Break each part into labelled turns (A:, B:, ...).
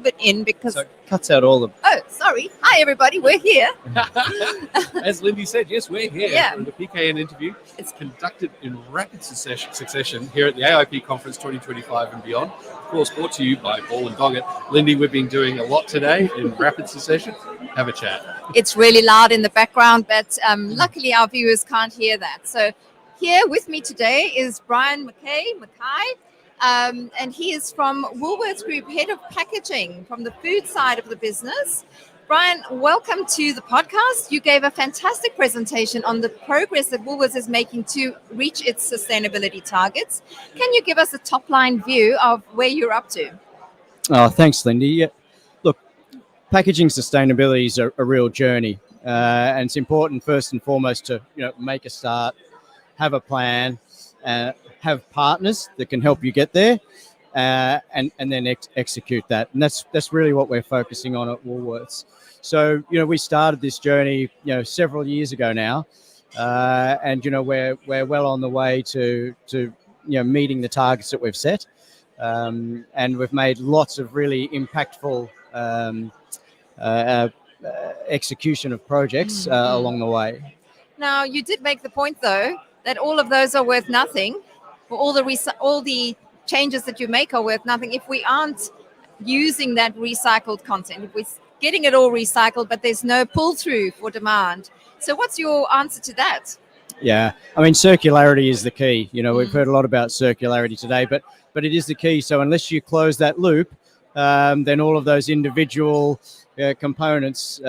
A: bit in because...
B: So cuts out all of...
A: Oh, sorry. Hi, everybody. We're here.
C: As Lindy said, yes, we're here.
A: Yeah.
C: And the PKN interview is conducted in rapid succession here at the AIP Conference 2025 and beyond. Of course, brought to you by Ball and Doggett. Lindy, we've been doing a lot today in rapid succession. Have a chat.
A: It's really loud in the background, but luckily our viewers can't hear that. So here with me today is Bryan McKay, and he is from Woolworths Group, Head of Packaging from the food side of the business. Bryan, welcome to the podcast. You gave a fantastic presentation on the progress that Woolworths is making to reach its sustainability targets. Can you give us a top-line view of where you're up to?
B: Oh, thanks, Lindy. Yeah. Look, packaging sustainability is a real journey, and it's important first and foremost to make a start, have a plan, have partners that can help you get there, and then execute that. And that's really what we're focusing on at Woolworths. So we started this journey several years ago now, and we're well on the way to meeting the targets that we've set, and we've made lots of really impactful execution of projects along the way.
A: Now, you did make the point though that all of those are worth nothing. All the changes that you make are worth nothing if we aren't using that recycled content, if we're getting it all recycled, but there's no pull-through for demand. So what's your answer to that?
B: Yeah, I mean, circularity is the key. We've heard a lot about circularity today, but it is the key. So unless you close that loop, then all of those individual components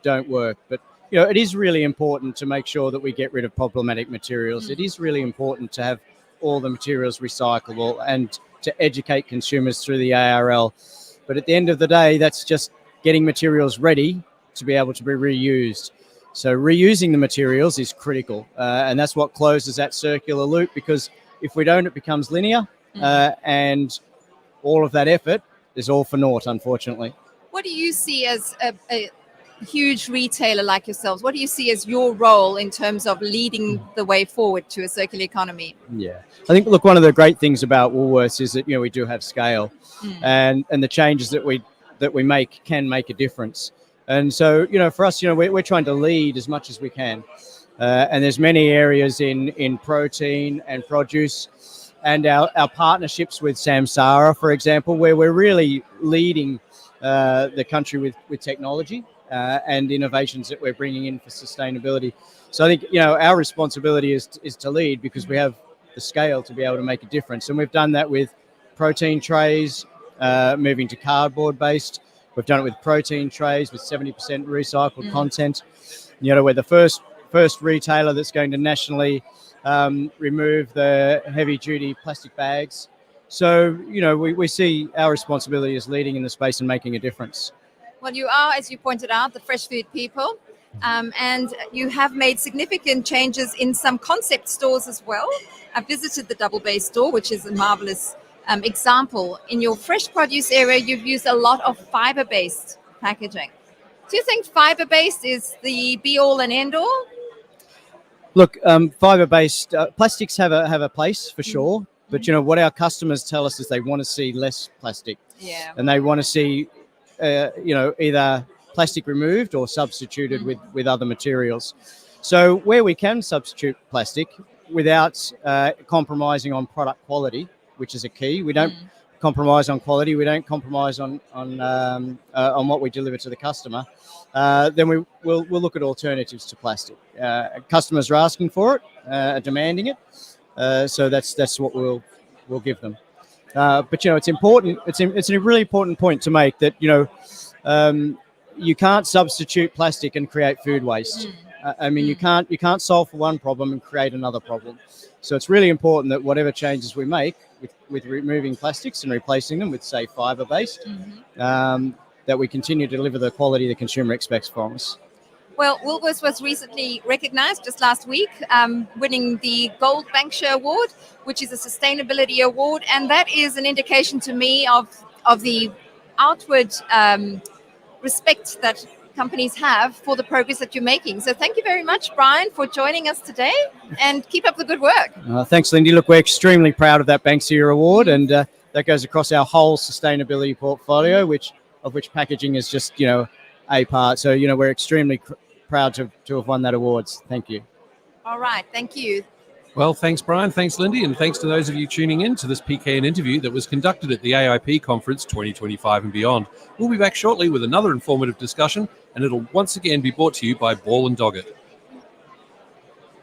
B: don't work. But it is really important to make sure that we get rid of problematic materials. It is really important to have all the materials recyclable and to educate consumers through the ARL. But at the end of the day, that's just getting materials ready to be able to be reused. So reusing the materials is critical, and that's what closes that circular loop, because if we don't, it becomes linear, and all of that effort is all for naught, unfortunately.
A: What do you see as a huge retailer like yourselves? What do you see as your role in terms of leading the way forward to a circular economy?
B: Yeah, I think, look, one of the great things about Woolworths is that we do have scale, and the changes that we make can make a difference. And so for us, we're trying to lead as much as we can, and there's many areas in protein and produce, and our partnerships with Samsara, for example, where we're really leading the country with technology and innovations that we're bringing in for sustainability. So I think our responsibility is to lead, because we have the scale to be able to make a difference, and we've done that with protein trays, moving to cardboard based. We've done it with protein trays with 70% recycled content. We're the first retailer that's going to nationally remove the heavy duty plastic bags. So we see our responsibility as leading in the space and making a difference.
A: Well, you are, as you pointed out, the fresh food people, and you have made significant changes in some concept stores as well. I visited the Double Bay store, which is a marvelous example. In your fresh produce area, you've used a lot of fiber-based packaging. Do you think fiber-based is the be-all and end-all?
B: Look, fiber-based plastics have a place for sure, but what our customers tell us is they want to see less plastic, and they want to see either plastic removed or substituted with other materials. So where we can substitute plastic without compromising on product quality, which is a key. We don't compromise on quality. We don't compromise on what we deliver to the customer. Then we'll look at alternatives to plastic. Customers are asking for it, demanding it. So that's what we'll give them. But it's important. It's a really important point to make that you can't substitute plastic and create food waste. I mean, you can't solve for one problem and create another problem. So it's really important that whatever changes we make with removing plastics and replacing them with, say, fiber-based, that we continue to deliver the quality the consumer expects from us.
A: Well, Woolworths was recently recognised just last week, winning the Gold Bankshire Award, which is a sustainability award, and that is an indication to me of the outward respect that companies have for the progress that you're making. So thank you very much, Bryan, for joining us today, and keep up the good work.
B: Thanks, Lindy. Look, we're extremely proud of that Bankshire Award, and that goes across our whole sustainability portfolio, which of which packaging is just, a part. So, we're extremely proud to have won that awards. Thank you.
A: All right. Thank you.
C: Well, thanks, Brian. Thanks, Lindy. And thanks to those of you tuning in to this PKN interview that was conducted at the AIP Conference 2025 and beyond. We'll be back shortly with another informative discussion, and it'll once again be brought to you by Ball and Doggett.